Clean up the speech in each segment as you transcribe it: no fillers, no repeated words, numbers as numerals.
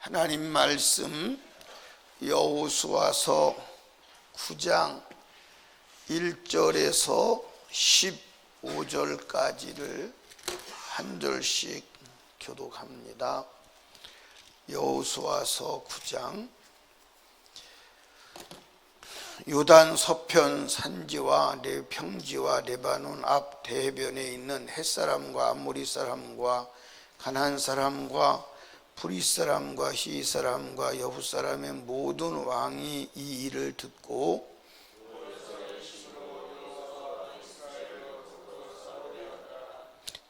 하나님 말씀 여호수아서 9장 1절에서 15절까지를 한 절씩 교독합니다. 여호수아서 9장. 요단 서편 산지와 평지와 레바논 앞 대변에 있는 헷사람과 아모리 사람과 가나안 사람과 브릿 사람과 히 사람과 여부 사람의 모든 왕이 이 일을 듣고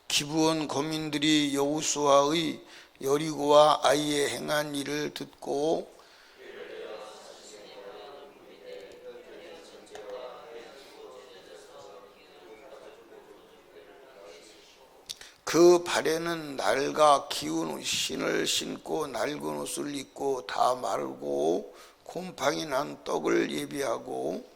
기브온 거민들이 여호수아의 여리고와 아이에 행한 일을 듣고 그 발에는 낡아 기운 신을 신고 낡은 옷을 입고 다 마르고 곰팡이 난 떡을 예비하고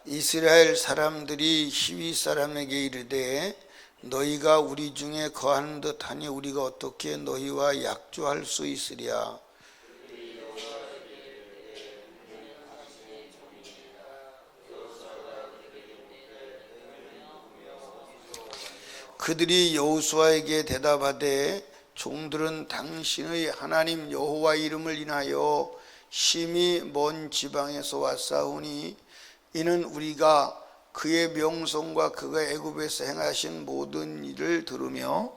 이스라엘 사람들이 히위 사람에게 이르되 너희가 우리 중에 거하는 듯하니 우리가 어떻게 너희와 약조할 수 있으랴. 그들이 여호수아에게 대답하되 종들은 당신의 하나님 여호와 이름을 인하여 심히 먼 지방에서 왔사오니 이는 우리가 그의 명성과 그가 애굽에서 행하신 모든 일을 들으며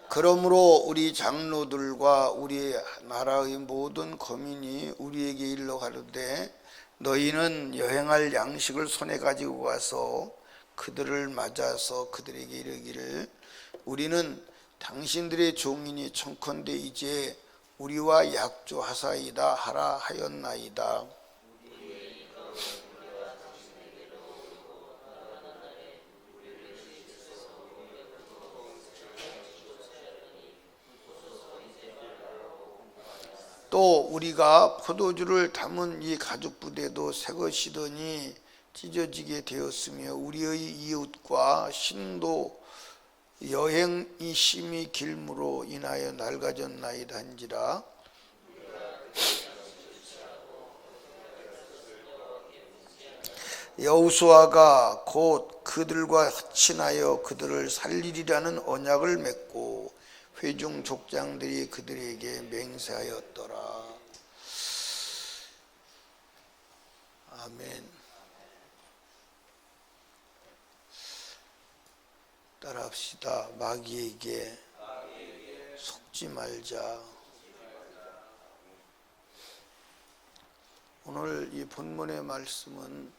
그러므로 우리 장로들과 우리 나라의 모든 거민이 우리에게 일러 가로되 너희는 여행할 양식을 손에 가지고 가서 그들을 맞아서 그들에게 이르기를 우리는 당신들의 종이니 청컨대 이제 우리와 약조하사이다 하라 하였나이다. 또 우리가 포도주를 담은 이 가죽 부대도 새 것이더니 찢어지게 되었으며 우리의 이웃과 신도 여행이 심히 길므로 인하여 낡아졌나이다 한지라. 여호수아가 곧 그들과 친하여 그들을 살리리라는 언약을 맺고 회중 족장들이 그들에게 맹세하였더라. 아멘. 따라합시다. 마귀에게 속지 말자. 오늘 이 본문의 말씀은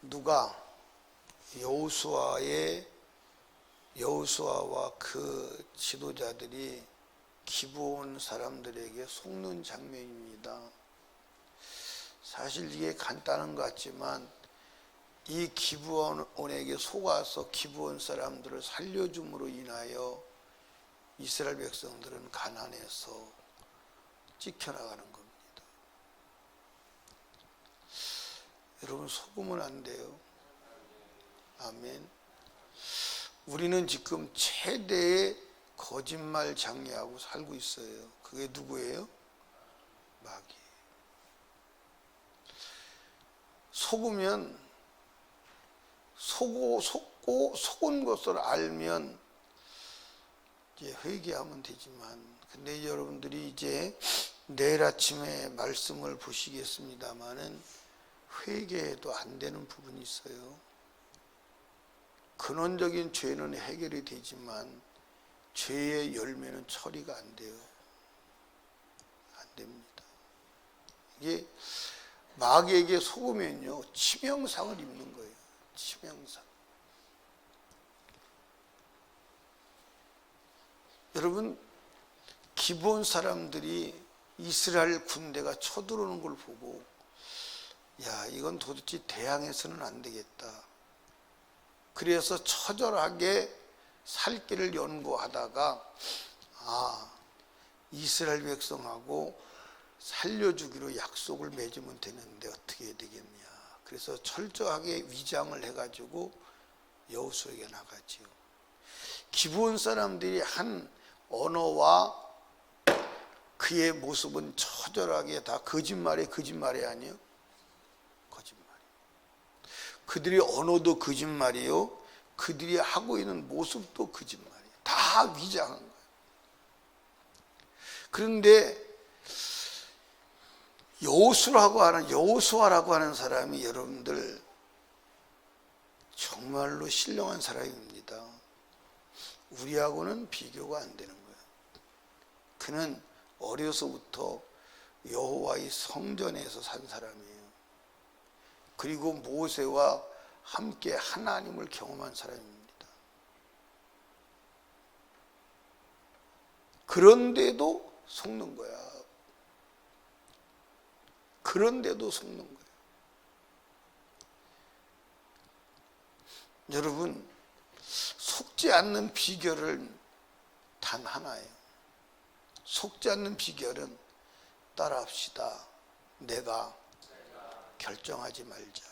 누가 여호수아와 그 지도자들이 기브온 사람들에게 속는 장면입니다. 사실 이게 간단한 것 같지만 이 기브온에게 속아서 기브온 사람들을 살려줌으로 인하여 이스라엘 백성들은 가난해서 찢겨나가는 겁니다. 여러분 속으면 안 돼요. 아멘. 우리는 지금 최대의 거짓말 장애하고 살고 있어요. 그게 누구예요? 마귀. 속으면 속은 것을 알면 이제 회개하면 되지만, 근데 여러분들이 이제 내일 아침에 말씀을 보시겠습니다마는 회개해도 안 되는 부분이 있어요. 근원적인 죄는 해결이 되지만 죄의 열매는 처리가 안 돼요. 안 됩니다. 이게 마귀에게 속으면요 치명상을 입는 거예요. 치명상. 여러분 기브온 사람들이 이스라엘 군대가 쳐들어오는 걸 보고 야 이건 도대체 대항해서는 안 되겠다. 그래서 처절하게 살 길을 연구하다가 이스라엘 백성하고 살려주기로 약속을 맺으면 되는데 어떻게 해야 되겠냐. 그래서 철저하게 위장을 해가지고 여호수아에게 나가지요. 기브온 사람들이 한 언어와 그의 모습은 처절하게 다 거짓말이 아니에요. 거짓말. 그들의 언어도 거짓말이요. 그들이 하고 있는 모습도 거짓말이에요. 다 위장한 거예요. 그런데 여호수아라고 하는 사람이 여러분들 정말로 신령한 사람입니다. 우리하고는 비교가 안 되는 거예요. 그는 어려서부터 여호와의 성전에서 산 사람이에요. 그리고 모세와 함께 하나님을 경험한 사람입니다. 그런데도 속는 거야. 그런데도 속는 거예요. 여러분, 속지 않는 비결은 단 하나예요. 속지 않는 비결은 따라합시다. 내가 결정하지 말자.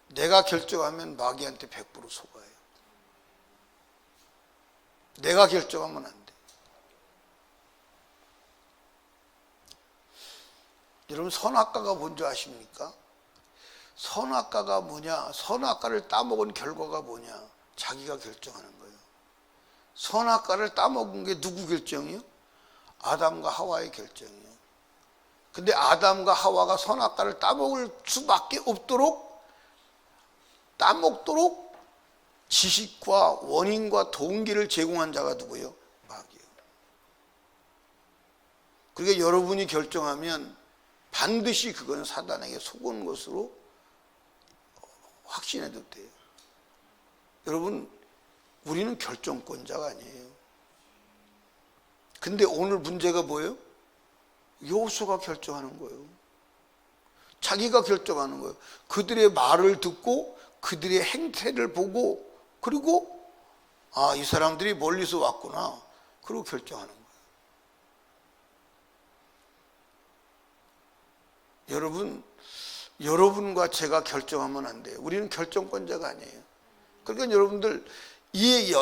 내가 결정하면 마귀한테 100% 속아요. 내가 결정하면 안 돼. 여러분, 선악과가 뭔지 아십니까? 선악과가 뭐냐? 선악과를 따먹은 결과가 뭐냐? 자기가 결정하는 거예요. 선악과를 따먹은 게 누구 결정이요? 아담과 하와의 결정이에요. 근데 아담과 하와가 선악과를 따먹을 수밖에 없도록 따먹도록 지식과 원인과 동기를 제공한 자가 누구예요? 마귀예요. 그러니까 여러분이 결정하면 반드시 그건 사단에게 속은 것으로 확신해도 돼요. 여러분, 우리는 결정권자가 아니에요. 근데 오늘 문제가 뭐예요? 여호수아가 결정하는 거예요. 자기가 결정하는 거예요. 그들의 말을 듣고 그들의 행태를 보고, 그리고 이 사람들이 멀리서 왔구나, 그리고 결정하는 거예요. 여러분과 제가 결정하면 안 돼요. 우리는 결정권자가 아니에요. 그러니까 여러분들 이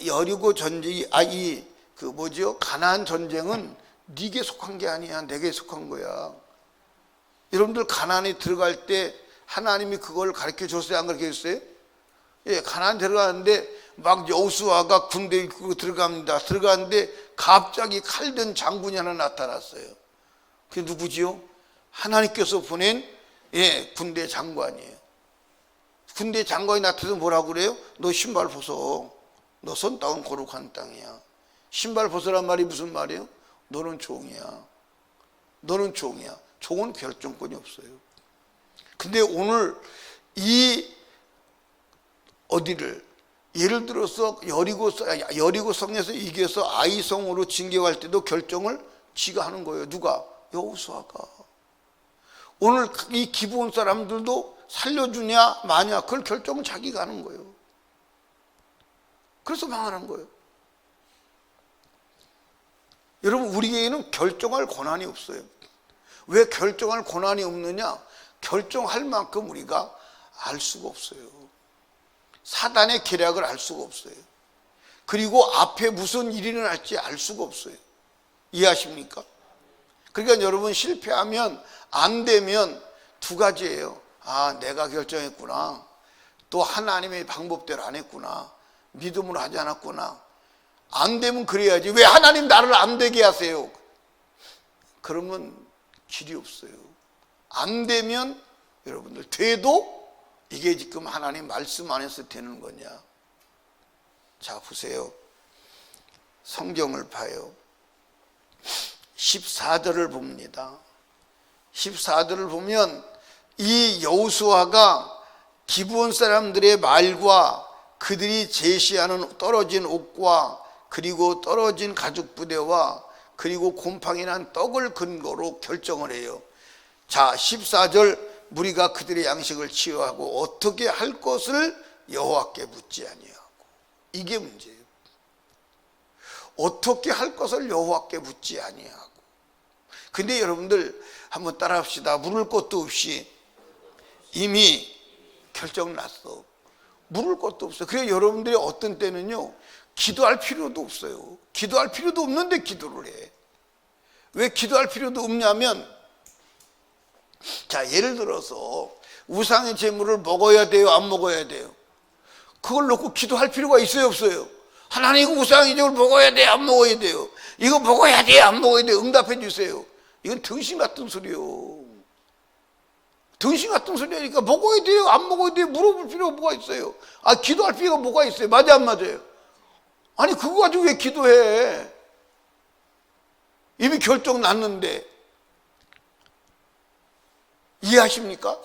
여리고 전쟁이 가나안 전쟁은 네게 속한 게 아니야. 내게 속한 거야. 여러분들 가나안에 들어갈 때 하나님이 그걸 가르쳐 줬어요? 안 가르쳐 줬어요? 예, 가나안 들어가는데 막 여호수아가 군대 이끌고 들어갑니다. 들어가는데 갑자기 칼든 장군이 하나 나타났어요. 그게 누구지요? 하나님께서 보낸 군대 장관이에요. 군대 장관이 나타나서 뭐라고 그래요? 너 신발 벗어. 너 손 땅은 거룩한 땅이야. 신발 벗으란 말이 무슨 말이에요? 너는 종이야. 너는 종이야. 종은 결정권이 없어요. 근데 오늘 어디를 예를 들어서 여리고성에서 이겨서 아이성으로 진격할 때도 결정을 지가 하는 거예요. 누가? 여호수아가. 오늘 이 기브온 사람들도 살려주냐 마냐, 그걸 결정은 자기가 하는 거예요. 그래서 망하는 거예요. 여러분, 우리에게는 결정할 권한이 없어요. 왜 결정할 권한이 없느냐? 결정할 만큼 우리가 알 수가 없어요. 사단의 계략을 알 수가 없어요. 그리고 앞에 무슨 일이 일어날지 알 수가 없어요. 이해하십니까? 그러니까 여러분, 실패하면, 안 되면 두 가지예요. 내가 결정했구나. 또 하나님의 방법대로 안 했구나. 믿음으로 하지 않았구나. 안 되면 그래야지. 왜 하나님 나를 안 되게 하세요? 그러면 길이 없어요. 안 되면 여러분들 돼도 이게 지금 하나님 말씀 안에서 되는 거냐? 자, 보세요. 성경을 봐요. 14절을 봅니다. 14절을 보면 이 여호수아가 기브온 사람들의 말과 그들이 제시하는 떨어진 옷과 그리고 떨어진 가죽 부대와 그리고 곰팡이 난 떡을 근거로 결정을 해요. 자, 14절, 무리가 그들의 양식을 취하고 어떻게 할 것을 여호와께 묻지 아니하고. 이게 문제예요. 어떻게 할 것을 여호와께 묻지 아니하고. 근데 여러분들 한번 따라합시다. 물을 것도 없이 이미 결정났어. 물을 것도 없어요. 그래서 여러분들이 어떤 때는요, 기도할 필요도 없어요. 기도할 필요도 없는데 기도를 해. 왜 기도할 필요도 없냐면, 자, 예를 들어서 우상의 제물을 먹어야 돼요, 안 먹어야 돼요? 그걸 놓고 기도할 필요가 있어요, 없어요? 하나님, 이거 우상의 제물 먹어야 돼요, 안 먹어야 돼요? 이거 먹어야 돼요, 안 먹어야 돼요? 응답해 주세요. 이건 등신 같은 소리요. 등신 같은 소리니까 먹어야 돼요, 안 먹어야 돼요? 물어볼 필요가 뭐가 있어요? 아, 기도할 필요가 뭐가 있어요? 맞아, 안 맞아요? 아니, 그거 가지고 왜 기도해? 이미 결정 났는데. 이해하십니까?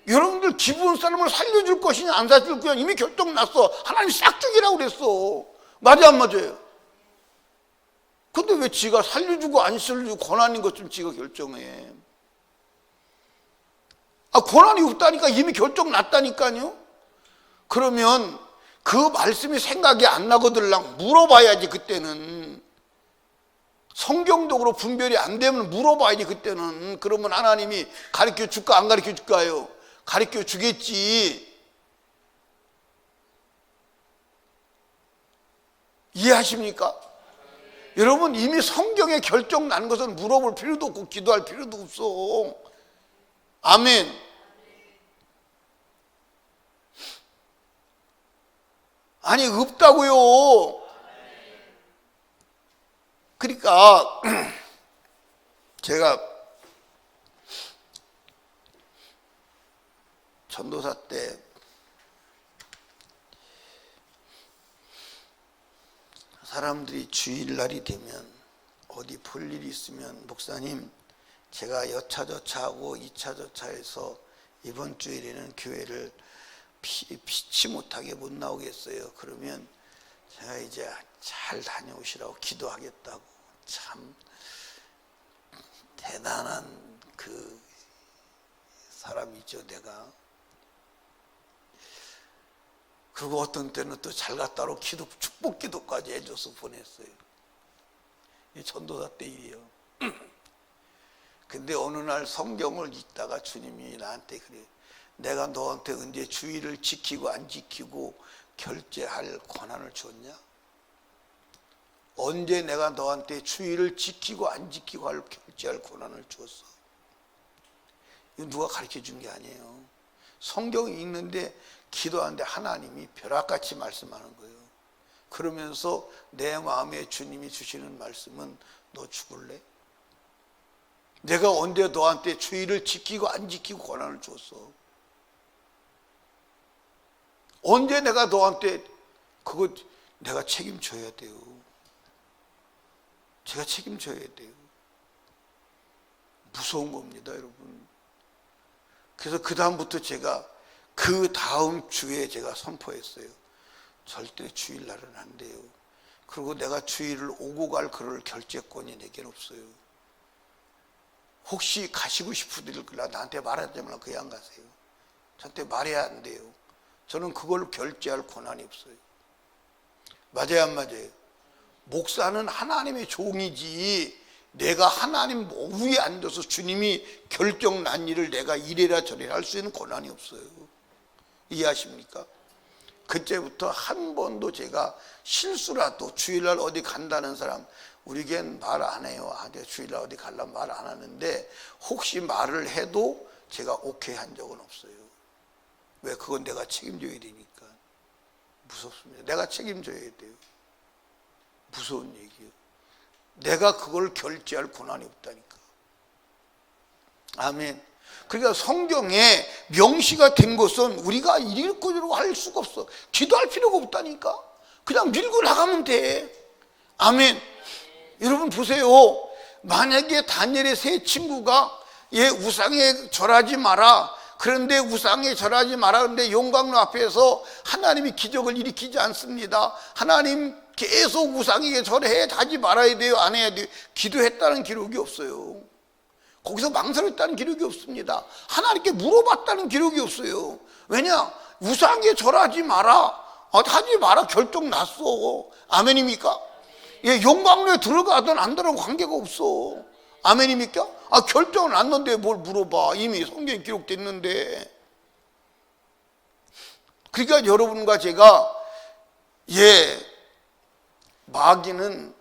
여러분들 기부한 사람을 살려줄 것이냐 안 살려줄 것이냐 이미 결정 났어. 하나님 싹 죽이라고 그랬어. 맞아, 안 맞아요? 근데 왜 지가 살려주고 안 살려주고 권한인 것 좀 지가 결정해? 아, 권한이 없다니까. 이미 결정 났다니까요. 그러면 그 말씀이 생각이 안 나거들랑 물어봐야지. 그때는 성경적으로 분별이 안 되면 물어봐야지. 그때는. 그러면 하나님이 가르쳐 줄까 안 가르쳐 줄까요? 가르쳐 주겠지. 이해하십니까? 여러분, 이미 성경에 결정 난 것은 물어볼 필요도 없고 기도할 필요도 없어. 아멘. 아니, 없다고요. 그러니까 제가 전도사 때 사람들이 주일날이 되면 어디 볼 일이 있으면, 목사님, 제가 여차저차하고 이차저차해서 이번 주일에는 교회를 피치 못하게 못 나오겠어요. 그러면 제가 이제 잘 다녀오시라고 기도하겠다고. 참 대단한 그 사람이죠, 내가. 그리고 어떤 때는 또 잘 갔다로 기도, 축복 기도까지 해줘서 보냈어요. 이 전도사 때 일이요. 근데 어느 날 성경을 읽다가 주님이 나한테 그래요. 내가 너한테 언제 주의를 지키고 안 지키고 결제할 권한을 줬냐? 언제 내가 너한테 주의를 지키고 안 지키고 결제할 권한을 줬어? 이거 누가 가르쳐 준 게 아니에요. 성경이 있는데 기도하는데 하나님이 벼락같이 말씀하는 거예요. 그러면서 내 마음에 주님이 주시는 말씀은, 너 죽을래? 내가 언제 너한테 주의를 지키고 안 지키고 권한을 줬어? 언제 내가 너한테 그거 내가 책임져야 돼요. 제가 책임져야 돼요. 무서운 겁니다, 여러분. 그래서 그 다음부터 제가 그 다음 주에 제가 선포했어요. 절대 주일날은 안 돼요. 그리고 내가 주일을 오고 갈 그럴 결제권이 내겐 없어요. 혹시 가시고 싶으들 나한테 말하지 말라. 그냥 안 가세요. 저한테 말해야 안 돼요. 저는 그걸 결제할 권한이 없어요. 맞아요, 안 맞아요? 목사는 하나님의 종이지, 내가 하나님 위에 앉아서 주님이 결정 난 일을 내가 이래라 저래라 할 수 있는 권한이 없어요. 이해하십니까? 그때부터 한 번도 제가 실수라도 주일날 어디 간다는 사람, 우리겐 말 안 해요. 아, 내가 주일날 어디 가려면 말 안 하는데, 혹시 말을 해도 제가 오케이 한 적은 없어요. 왜? 그건 내가 책임져야 되니까. 무섭습니다. 내가 책임져야 돼요. 무서운 얘기예요. 내가 그걸 결제할 권한이 없다니까. 아멘. 그러니까 성경에 명시가 된 것은 우리가 읽고 할 수가 없어. 기도할 필요가 없다니까. 그냥 밀고 나가면 돼. 아멘. 여러분 보세요. 만약에 다니엘의 세 친구가 우상에 절하지 마라, 그런데 우상에 절하지 마라, 그런데 용광로 앞에서 하나님이 기적을 일으키지 않습니다. 하나님 계속 우상에게 절해, 하지 말아야 돼요, 안 해야 돼요? 기도했다는 기록이 없어요. 거기서 망설였다는 기록이 없습니다. 하나님께 물어봤다는 기록이 없어요. 왜냐? 우상에 절하지 마라. 하지 마라. 결정 났어. 아멘입니까? 예, 용광로에 들어가든 안 들어가든 관계가 없어. 아멘입니까? 결정은 났는데 뭘 물어봐. 이미 성경에 기록됐는데. 그러니까 여러분과 제가, 마귀는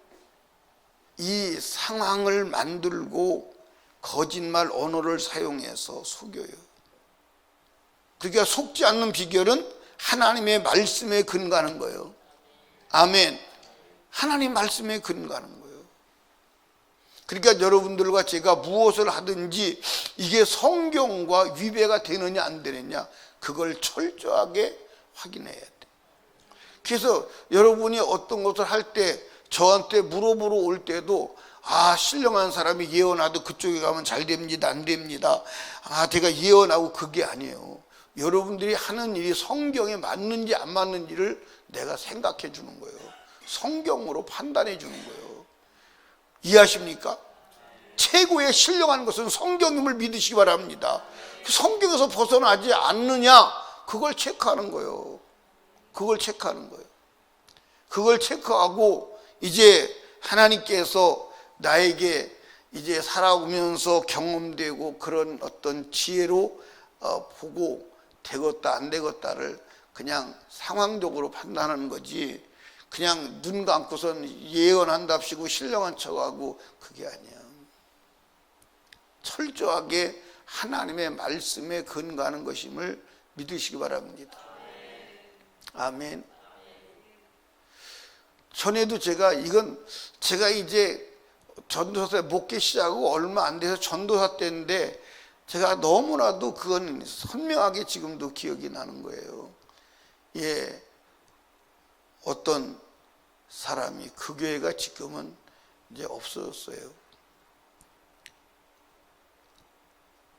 이 상황을 만들고 거짓말 언어를 사용해서 속여요. 그러니까 속지 않는 비결은 하나님의 말씀에 근거하는 거예요. 아멘. 하나님 말씀에 근거하는 거예요. 그러니까 여러분들과 제가 무엇을 하든지 이게 성경과 위배가 되느냐 안 되느냐, 그걸 철저하게 확인해야 돼. 그래서 여러분이 어떤 것을 할 때 저한테 물어보러 올 때도, 신령한 사람이 예언하도 그쪽에 가면 잘 됩니다, 안 됩니다. 제가 예언하고, 그게 아니에요. 여러분들이 하는 일이 성경에 맞는지 안 맞는지를 내가 생각해 주는 거예요. 성경으로 판단해 주는 거예요. 이해하십니까? 최고의 신령한 것은 성경임을 믿으시기 바랍니다. 성경에서 벗어나지 않느냐, 그걸 체크하는 거예요. 그걸 체크하는 거예요. 그걸 체크하고 이제 하나님께서 나에게 이제 살아오면서 경험되고 그런 어떤 지혜로 보고 되겠다 안 되겠다를 그냥 상황적으로 판단하는 거지, 그냥 눈 감고선 예언한답시고 신령한 척하고, 그게 아니야. 철저하게 하나님의 말씀에 근거하는 것임을 믿으시기 바랍니다. 아멘. 전에도 제가 이제 전도사에 목회 시작하고 얼마 안 돼서 전도사 때인데, 제가 너무나도 그건 선명하게 지금도 기억이 나는 거예요. 어떤 사람이, 그 교회가 지금은 이제 없어졌어요.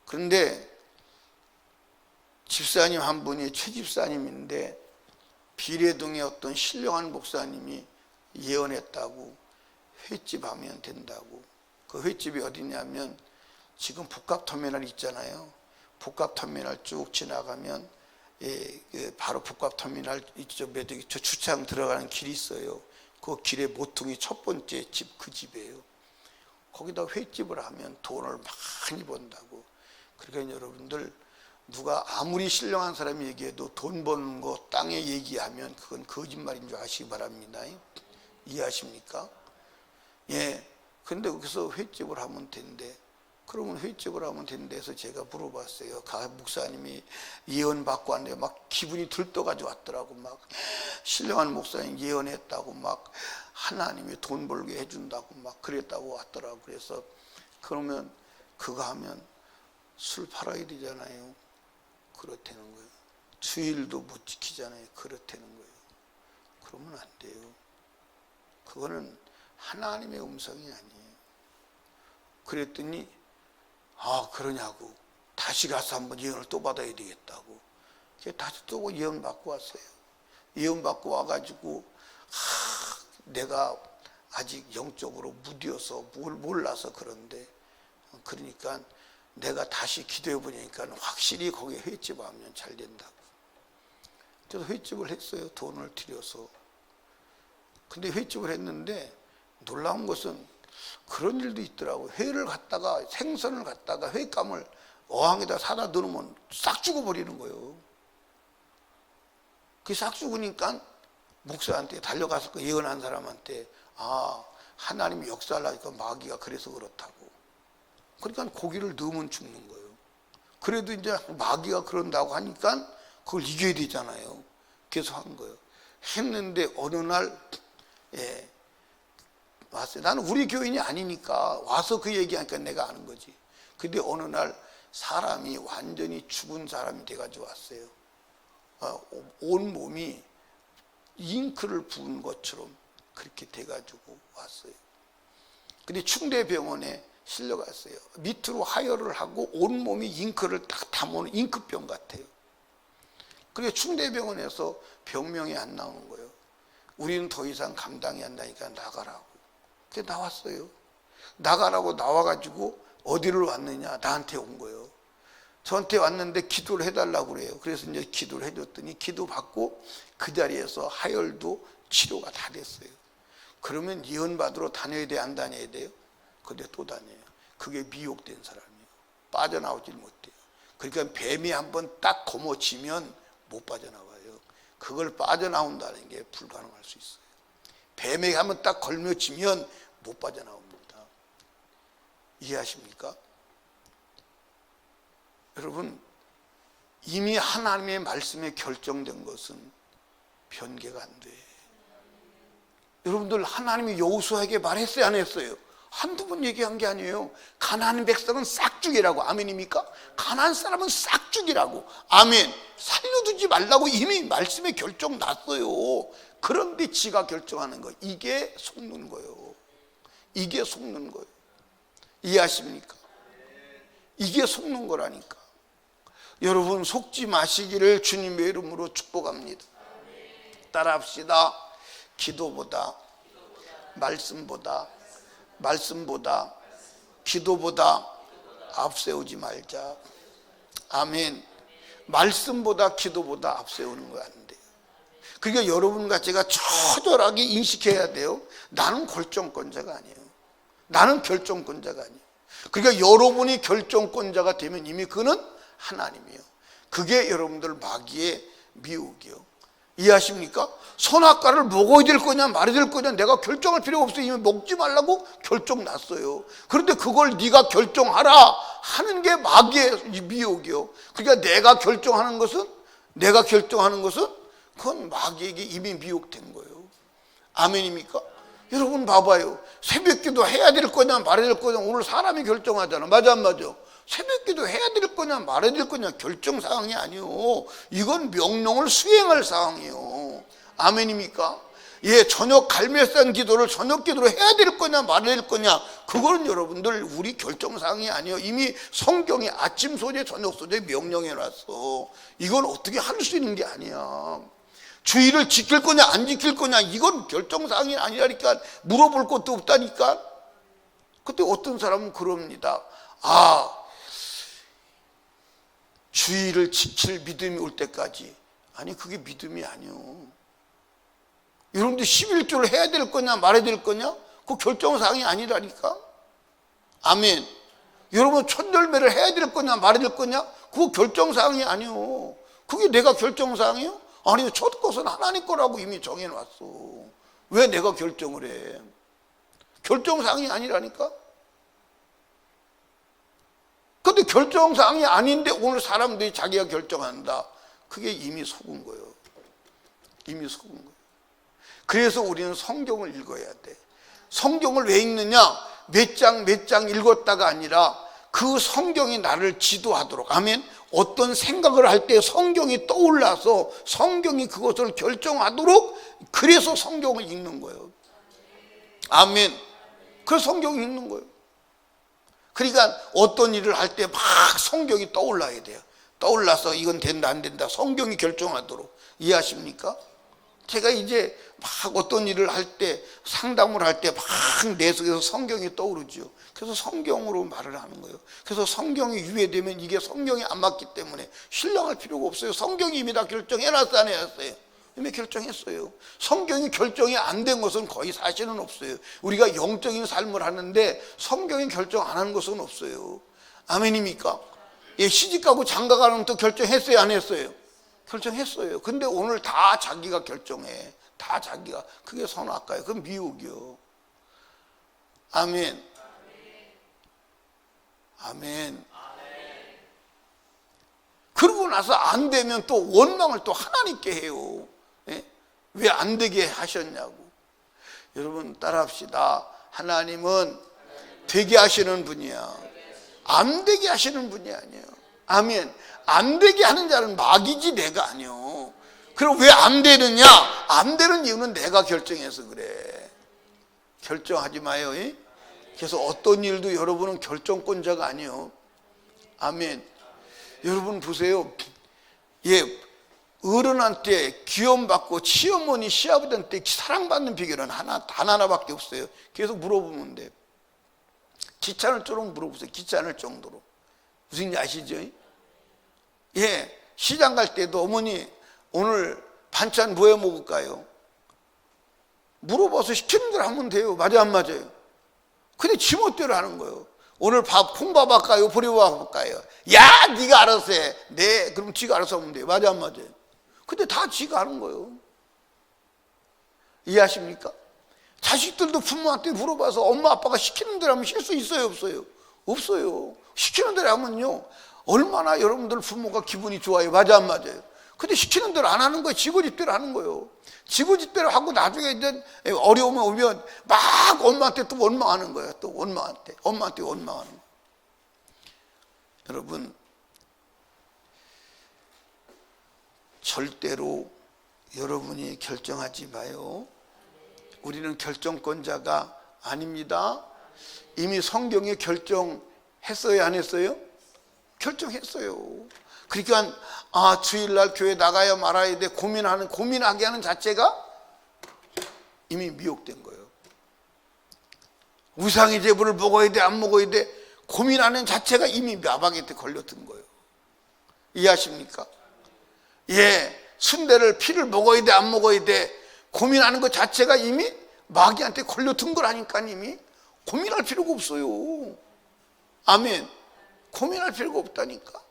그런데 집사님 한 분이 최 집사님인데, 비례동의 어떤 신령한 목사님이 예언했다고, 횟집 하면 된다고. 그 횟집이 어디냐면, 지금 복합터미널 있잖아요. 복합터미널 쭉 지나가면 바로 복합터미널 이쪽에 저 주차장 들어가는 길이 있어요. 그 길의 모퉁이 첫 번째 집, 그 집이에요. 거기다 횟집을 하면 돈을 많이 번다고. 그러니까 여러분들, 누가 아무리 신령한 사람이 얘기해도 돈 버는 거 땅에 얘기하면 그건 거짓말인 줄 아시기 바랍니다. 이해하십니까? 근데 거기서 횟집을 하면 된대. 그러면 횟집을 하면 된대 해서 제가 물어봤어요. 목사님이 예언 받고 왔는데 막 기분이 들떠가지고 왔더라고. 막 신령한 목사님 예언했다고, 막 하나님이 돈 벌게 해준다고 막 그랬다고 왔더라고. 그래서 그러면 그거 하면 술 팔아야 되잖아요. 그렇다는 거예요. 주일도 못 지키잖아요. 그렇다는 거예요. 그러면 안 돼요. 그거는 하나님의 음성이 아니에요. 그랬더니 그러냐고, 다시 가서 한번 예언을 또 받아야 되겠다고. 다시 또 예언 받고 왔어요. 예언 받고 와가지고 내가 아직 영적으로 무디어서 뭘 몰라서 그런데, 그러니까 내가 다시 기도해 보니까 확실히 거기에 횟집 하면 잘 된다고. 그래서 횟집을 했어요. 돈을 들여서. 근데 횟집을 했는데 놀라운 것은 그런 일도 있더라고요. 회를 갖다가, 생선을 갖다가 횟감을 어항에다 사다 넣으면 싹 죽어버리는 거예요. 그게 싹 죽으니까 목사한테 달려가서 그 예언한 사람한테, 하나님이 역사를 하니까 마귀가 그래서 그렇다고. 그러니까 고기를 넣으면 죽는 거예요. 그래도 이제 마귀가 그런다고 하니까 그걸 이겨야 되잖아요. 그래서 한 거예요. 했는데 어느 날 왔어요. 나는 우리 교인이 아니니까 와서 그 얘기하니까 내가 아는 거지. 근데 어느 날 사람이 완전히 죽은 사람이 돼가지고 왔어요. 온 몸이 잉크를 부은 것처럼 그렇게 돼가지고 왔어요. 근데 충대병원에 실려갔어요. 밑으로 하혈을 하고 온 몸이 잉크를 딱 담아오는 잉크병 같아요. 그래서 충대병원에서 병명이 안 나오는 거예요. 우리는 더 이상 감당이 안 나니까 나가라고. 그래서 나왔어요. 나가라고 나와가지고 어디를 왔느냐, 나한테 온 거예요. 저한테 왔는데 기도를 해달라고 그래요. 그래서 이제 기도를 해줬더니 기도 받고 그 자리에서 하혈도 치료가 다 됐어요. 그러면 이혼받으러 다녀야 돼, 안 다녀야 돼요? 근데 또 다녀요. 그게 미혹된 사람이에요. 빠져나오질 못해요. 그러니까 뱀이 한번 딱 거머쥐면 못 빠져나와요. 그걸 빠져나온다는 게 불가능할 수 있어요. 뱀에게 한번 딱 걸며쥐면 못 빠져나옵니다. 이해하십니까? 여러분, 이미 하나님의 말씀에 결정된 것은 변개가 안 돼. 여러분들, 하나님이 여호수아에게 말했어요, 안 했어요? 한두 번 얘기한 게 아니에요. 가나안 백성은 싹죽이라고. 아멘입니까? 가나안 사람은 싹죽이라고. 아멘. 살려두지 말라고 이미 말씀에 결정 났어요. 그런데 지가 결정하는 거, 이게 속는 거예요. 이게 속는 거예요. 이해하십니까? 이게 속는 거라니까. 여러분, 속지 마시기를 주님의 이름으로 축복합니다. 따라합시다. 기도보다, 말씀보다 기도보다 앞세우지 말자. 아멘. 말씀보다 기도보다 앞세우는 거 안 돼요. 그러니까 여러분과 제가 처절하게 인식해야 돼요. 나는 결정권자가 아니에요. 나는 결정권자가 아니에요. 그러니까 여러분이 결정권자가 되면 이미 그는 하나님이요. 그게 여러분들 마귀의 미혹이요. 이해하십니까? 선악과를 먹어야 될 거냐 말아야 될 거냐 내가 결정할 필요가 없어요. 이미 먹지 말라고 결정 났어요. 그런데 그걸 네가 결정하라 하는 게 마귀의 미혹이요. 그러니까 내가 결정하는 것은 그건 마귀에게 이미 미혹된 거예요. 아멘입니까? 여러분 봐봐요. 새벽기도 해야 될 거냐 말아야 될 거냐 오늘 사람이 결정하잖아. 맞아 안 맞아? 새벽기도 해야 될 거냐 말아야 될 거냐 결정사항이 아니요. 이건 명령을 수행할 사항이요. 아멘입니까? 예, 저녁 갈매산 기도를 저녁 기도로 해야 될 거냐 말아야 될 거냐 그거는 여러분들 우리 결정사항이 아니에요. 이미 성경이 아침 소재 저녁 소재 명령해놨어. 이건 어떻게 할 수 있는 게 아니야. 주의를 지킬 거냐 안 지킬 거냐 이건 결정사항이 아니라니까. 물어볼 것도 없다니까. 그때 어떤 사람은 그럽니다. 주의를 지킬 믿음이 올 때까지. 아니 그게 믿음이 아니요. 여러분들 11조를 해야 될 거냐 말아야 될 거냐 그 결정사항이 아니라니까. 아멘. 여러분 첫열매를 해야 될 거냐 말아야 될 거냐 그거 결정사항이 아니요. 그게 내가 결정사항이요? 아니 첫 것은 하나님 거라고 이미 정해놨어. 왜 내가 결정을 해? 결정사항이 아니라니까. 근데 결정사항이 아닌데 오늘 사람들이 자기가 결정한다. 그게 이미 속은 거예요. 이미 속은 거예요. 그래서 우리는 성경을 읽어야 돼. 성경을 왜 읽느냐? 몇 장 읽었다가 아니라 그 성경이 나를 지도하도록. 아멘. 어떤 생각을 할 때 성경이 떠올라서 성경이 그것을 결정하도록 그래서 성경을 읽는 거예요. 아멘. 그래서 성경을 읽는 거예요. 그러니까 어떤 일을 할 때 막 성경이 떠올라야 돼요. 떠올라서 이건 된다 안 된다 성경이 결정하도록. 이해하십니까? 제가 이제 막 어떤 일을 할 때 상담을 할 때 막 내 속에서 성경이 떠오르죠. 그래서 성경으로 말을 하는 거예요. 그래서 성경이 유예되면 이게 성경이 안 맞기 때문에 신랑할 필요가 없어요. 성경이 이미 다 결정해놨어 안 해놨어요? 이미 결정했어요. 성경이 결정이 안 된 것은 거의 사실은 없어요. 우리가 영적인 삶을 하는데 성경이 결정 안 하는 것은 없어요. 아멘입니까? 예, 시집가고 장가가는 것도 결정했어요 안 했어요? 결정했어요. 근데 오늘 다 자기가 결정해. 다 자기가. 그게 선악과예요. 그건 미혹이요. 아멘. 아멘. 그러고 나서 안 되면 또 원망을 또 하나님께 해요. 예? 왜 안 되게 하셨냐고. 여러분 따라합시다. 하나님은 되게 하시는 분이야. 안 되게 하시는 분이 아니에요. 아멘. 안 되게 하는 자는 마귀지 내가 아니요. 그럼 왜 안 되느냐? 안 되는 이유는 내가 결정해서 그래. 결정하지 마요. 예? 그래서 어떤 일도 여러분은 결정권자가 아니요. 아멘. 여러분 보세요. 예, 어른한테 귀염받고 시어머니 시아버지한테 사랑받는 비결은 단 하나밖에 없어요. 계속 물어보면 돼. 귀찮을 정도로 물어보세요. 귀찮을 정도로. 무슨 일 아시죠? 시장 갈 때도 어머니 오늘 반찬 뭐 해 먹을까요? 물어봐서 시키는 대로 하면 돼요. 맞아 안 맞아요? 근데 지멋대로 하는 거예요. 오늘 콩밥 할까요? 보리밥 할까요? 야 네가 알아서 해. 네, 그럼 지가 알아서 하면 돼요. 맞아 안 맞아요? 근데 다 지가 하는 거예요. 이해하십니까? 자식들도 부모한테 물어봐서 엄마 아빠가 시키는 대로 하면 실수 있어요 없어요? 없어요. 시키는 대로 하면요 얼마나 여러분들 부모가 기분이 좋아요. 맞아 안 맞아요? 근데 시키는 대로 안 하는 거예요. 지고집대로 하는 거예요. 지고집대로 하고 나중에 이제 어려움이 오면 막 엄마한테 또 원망하는 거예요. 또 엄마한테 원망하는 거예요. 여러분 절대로 여러분이 결정하지 마요. 우리는 결정권자가 아닙니다. 이미 성경에 결정했어요 안 했어요? 결정했어요. 그러니까 주일날 교회 나가야 말아야 돼 고민하게 하는 자체가 이미 미혹된 거예요. 우상의 제물을 먹어야 돼 안 먹어야 돼 고민하는 자체가 이미 마방한테 걸려든 거예요. 이해하십니까? 순대를 피를 먹어야 돼 안 먹어야 돼 고민하는 것 자체가 이미 마귀한테 걸려든 거라니까. 이미 고민할 필요가 없어요. 아멘. 고민할 필요가 없다니까.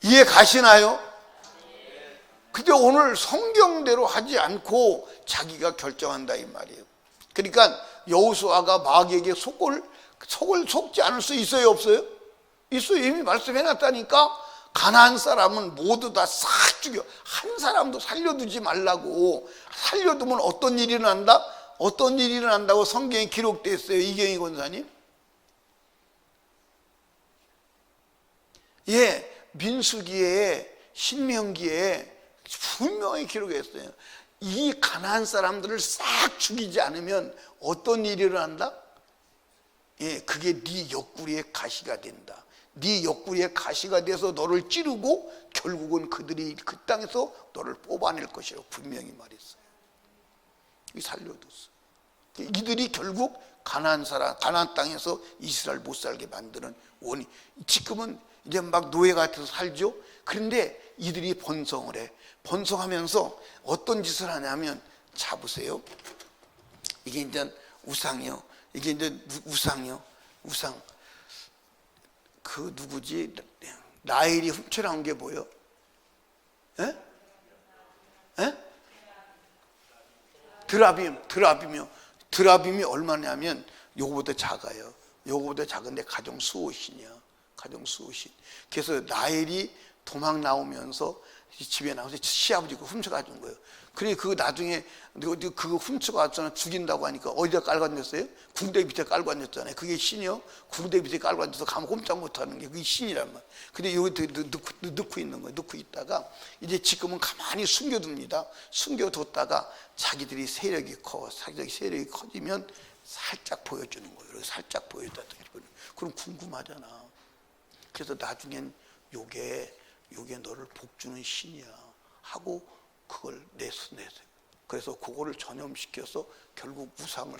이해 가시나요? 근데 오늘 성경대로 하지 않고 자기가 결정한다 이 말이에요. 그러니까 여호수아가 마귀에게 속지 않을 수 있어요 없어요? 있어요. 이미 말씀해놨다니까. 가나안 사람은 모두 다 싹 죽여. 한 사람도 살려두지 말라고. 살려두면 어떤 일이 일어난다? 어떤 일이 일어난다고 성경에 기록되어 있어요. 이경희 권사님. 민수기에 신명기에 분명히 기록했어요. 이 가나안 사람들을 싹 죽이지 않으면 어떤 일이 일어난다? 그게 네 옆구리에 가시가 된다. 네 옆구리에 가시가 돼서 너를 찌르고 결국은 그들이 그 땅에서 너를 뽑아낼 것이라고 분명히 말했어요. 살려뒀어. 이들이 결국 가나안 땅에서 이스라엘 못 살게 만드는 원인. 지금은 이제 막 노예 같아서 살죠. 그런데 이들이 번성을 해. 번성하면서 어떤 짓을 하냐면, 자 보세요. 이게 이제 우상이요. 이게 이제 우상이요. 우상. 그 누구지? 라헬이 훔쳐나온 게 뭐예요? 드라빔이요. 드라빔이 얼마냐면 요거보다 작아요. 요거보다 작은데 가정 수호신이야. 가정 수호신. 그래서 라헬이 도망 나오면서 집에 나와서 시아버지 거 훔쳐가준 거예요. 그래 그 나중에 그거 훔쳐갔잖아. 죽인다고 하니까 어디다 깔고 앉았어요? 궁대 밑에 깔고 앉았잖아요. 그게 신이요. 궁대 밑에 깔고 앉아서 가면 꼼짝 못하는 게 그게 신이란 말이에요. 근데 여기 넣고 있는 거예요. 넣고 있다가 이제 지금은 가만히 숨겨둡니다. 숨겨뒀다가 자기들이 세력이 커지면 살짝 보여주는 거예요. 살짝 보여줬다. 그럼 궁금하잖아. 그래서 나중엔 요게 너를 복주는 신이야 하고 그걸 내세요. 그래서 그거를 전염시켜서 결국 우상을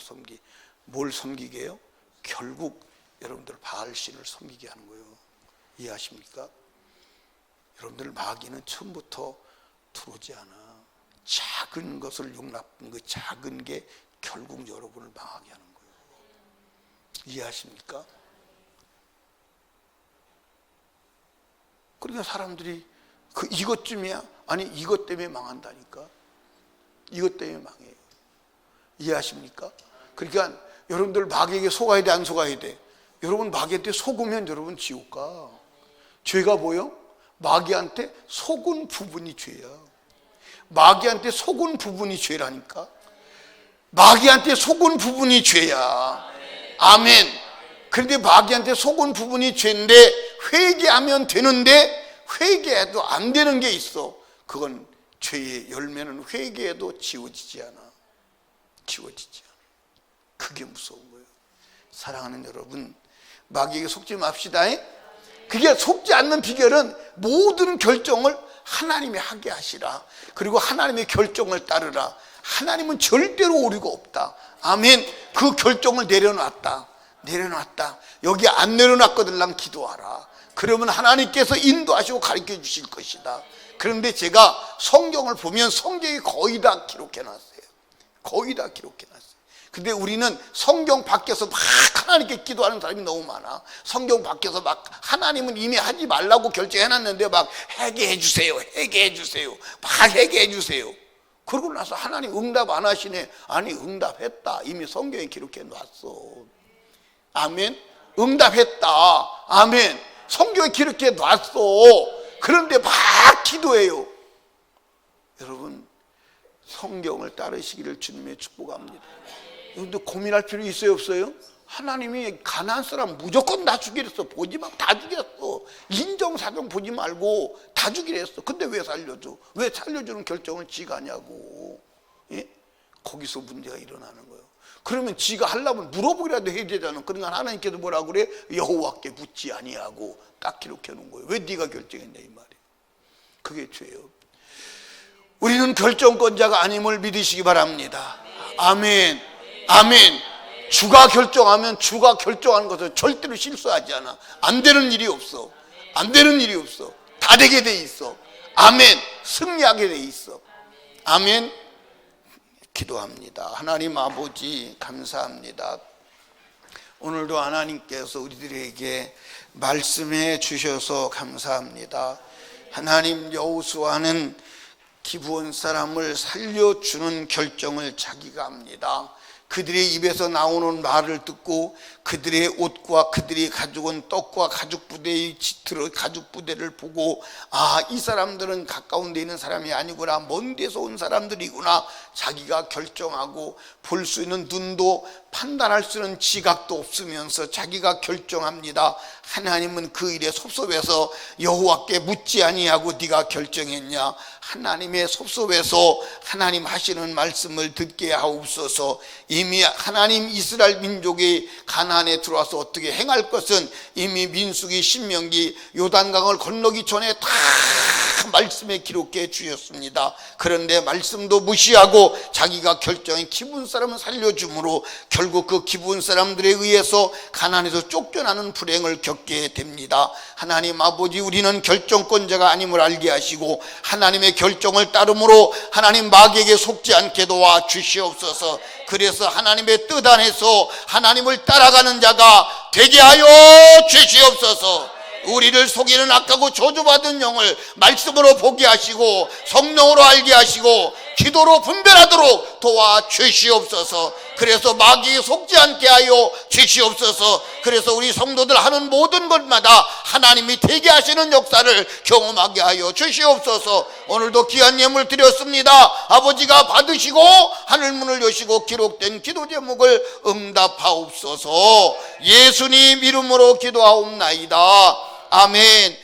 뭘 섬기게 해요? 결국 여러분들 바알신을 섬기게 하는 거예요. 이해하십니까? 여러분들 마귀는 처음부터 들어오지 않아. 작은 것을 용납하는 그 작은 게 결국 여러분을 망하게 하는 거예요. 이해하십니까? 그러니까 사람들이 이것쯤이야? 아니 이것 때문에 망한다니까. 이것 때문에 망해요. 이해하십니까? 그러니까 여러분들 마귀에게 속아야 돼 안 속아야 돼? 여러분 마귀한테 속으면 여러분 지옥 가. 죄가 뭐요? 마귀한테 속은 부분이 죄야. 마귀한테 속은 부분이 죄라니까. 마귀한테 속은 부분이 죄야. 아멘. 그런데 마귀한테 속은 부분이 죄인데 회개하면 되는데 회개해도 안 되는 게 있어. 그건 죄의 열매는 회개해도 지워지지 않아. 그게 무서운 거예요. 사랑하는 여러분, 마귀에게 속지 맙시다. 그게 속지 않는 비결은 모든 결정을 하나님이 하게 하시라. 그리고 하나님의 결정을 따르라. 하나님은 절대로 오류가 없다. 아멘. 그 결정을 내려놨다. 여기 안 내려놨거든 난 기도하라. 그러면 하나님께서 인도하시고 가르쳐 주실 것이다. 그런데 제가 성경을 보면 성경이 거의 다 기록해놨어요. 거의 다 기록해놨어요. 근데 우리는 성경 밖에서 막 하나님께 기도하는 사람이 너무 많아. 성경 밖에서 막 하나님은 이미 하지 말라고 결정해놨는데 막 회개해 주세요, 회개해 주세요, 막 회개해 주세요. 그러고 나서 하나님 응답 안 하시네. 아니, 응답했다. 이미 성경에 기록해 놨어. 아멘. 응답했다. 아멘. 성경에 기록해 놨어. 그런데 막 기도해요. 여러분, 성경을 따르시기를 주님의 축복합니다. 근데 고민할 필요 있어요, 없어요? 하나님이 가나안 사람 무조건 다 죽이려 했어. 보지 마, 다 죽였어. 인정사정 보지 말고 다 죽이려 했어. 근데 왜 살려줘? 왜 살려주는 결정을 지가 하냐고. 예? 거기서 문제가 일어나는 거예요. 그러면 지가 하려면 물어보기라도 해야 되잖아. 그러니까 하나님께서 뭐라고 그래? 여호와께 묻지 아니하고 딱 기록해 놓은 거예요. 왜 네가 결정했냐 이 말이에요. 그게 죄예요. 우리는 결정권자가 아님을 믿으시기 바랍니다. 아멘. 아멘. 주가 결정하면 주가 결정하는 것을 절대로 실수하지 않아. 안 되는 일이 없어. 안 되는 일이 없어. 다 되게 돼 있어. 아멘. 승리하게 돼 있어. 아멘. 기도합니다. 하나님 아버지 감사합니다. 오늘도 하나님께서 우리들에게 말씀해 주셔서 감사합니다. 하나님, 여호수아는 기브온 사람을 살려주는 결정을 자기가 합니다. 그들의 입에서 나오는 말을 듣고 그들의 옷과 그들이 가지고 온 떡과 가죽 부대의 짙은 가죽 부대를 보고, 아, 이 사람들은 가까운 데 있는 사람이 아니구나, 먼 데서 온 사람들이구나 자기가 결정하고, 볼 수 있는 눈도 판단할 수 있는 지각도 없으면서 자기가 결정합니다. 하나님은 그 일에 섭섭해서 여호와께 묻지 아니하고 네가 결정했냐. 하나님의 섭섭해서 하나님 하시는 말씀을 듣게 하옵소서. 이미 하나님 이스라엘 민족이 가나안에 들어와서 어떻게 행할 것은 이미 민수기, 신명기, 요단강을 건너기 전에 다 말씀에 기록해 주셨습니다. 그런데 말씀도 무시하고 자기가 결정한 기브온 사람은 살려줌으로 결국 그 기브온 사람들에 의해서 가나안에서 쫓겨나는 불행을 겪게 됩니다. 하나님 아버지, 우리는 결정권자가 아님을 알게 하시고 하나님의 결정을 따름으로 하나님 마귀에게 속지 않게 도와 주시옵소서. 그래서 하나님의 뜻 안에서 하나님을 따라가는 자가 되게 하여 주시옵소서. 우리를 속이는 악하고 저주받은 영을 말씀으로 보게 하시고 성령으로 알게 하시고 기도로 분별하도록 도와주시옵소서. 그래서 마귀에 속지 않게 하여 주시옵소서. 그래서 우리 성도들 하는 모든 것마다 하나님이 되게 하시는 역사를 경험하게 하여 주시옵소서. 오늘도 귀한 예물 드렸습니다. 아버지가 받으시고 하늘문을 여시고 기록된 기도 제목을 응답하옵소서. 예수님 이름으로 기도하옵나이다. 아멘.